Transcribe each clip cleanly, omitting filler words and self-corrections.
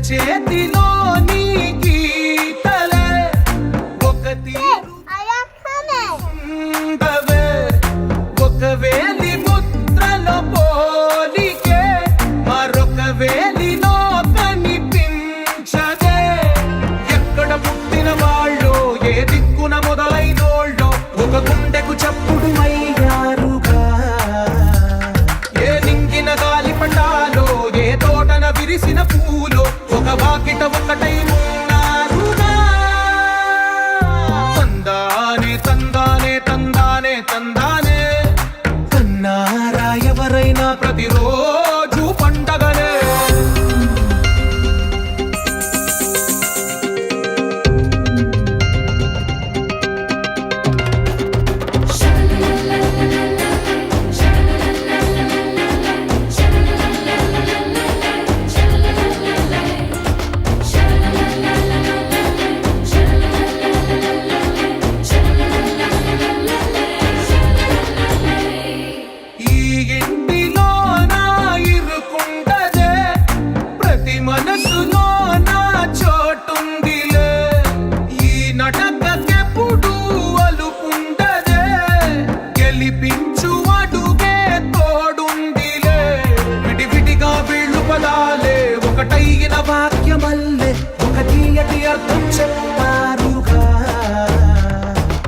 చేతిలోని గీతలే ఒక తీరుండవే ఒక వేలి ముద్రలో పోలికే మరొక వేలిలో కనిపించదే ఎక్కడ పుట్టిన వాళ్ళు ఏ దిక్కున మొదలైనోళ్ళో ఒక గుండెకు చప్పుడు అయ్యారుగా ఏ నింగిన గాలి పటాలో ఏ తోటన విరిసిన పూలో ఒక వాకిట ఒకటై ఉన్నారుగా తందానే తందానే తందానే తందానే కన్నారా ఎవరైనా ప్రతిరోజు పండగనే ఈ ఇంటిలో నా ఇరుకుండదే ప్రతి మనసులో నా చోటుందిలే ఈ నటకెప్పుడు అలుపుండదే గెలిపించు అడుగే తోడుందిలే విడివిడిగా వీళ్ళు పదాలే ఒకటైన వాక్యమల్లే ఒక తీయటి అర్థం చెప్పారుగా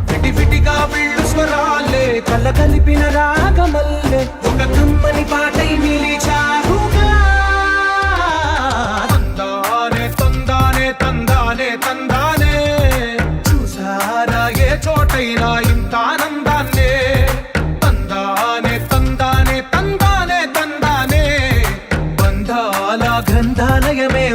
విడివిడిగా వీళ్ళు స్వరాలే కలగలిపిన రాగమల్లే ఒక కమ్మని పాటై నిలిచారుగా తందానే తందానే తందానే తందానే చూసారా ఏ చోటైనా ఇంత ఆనందాన్నే తందానే తందానే తందానే తందానే బంధాల గ్రంథాలయమే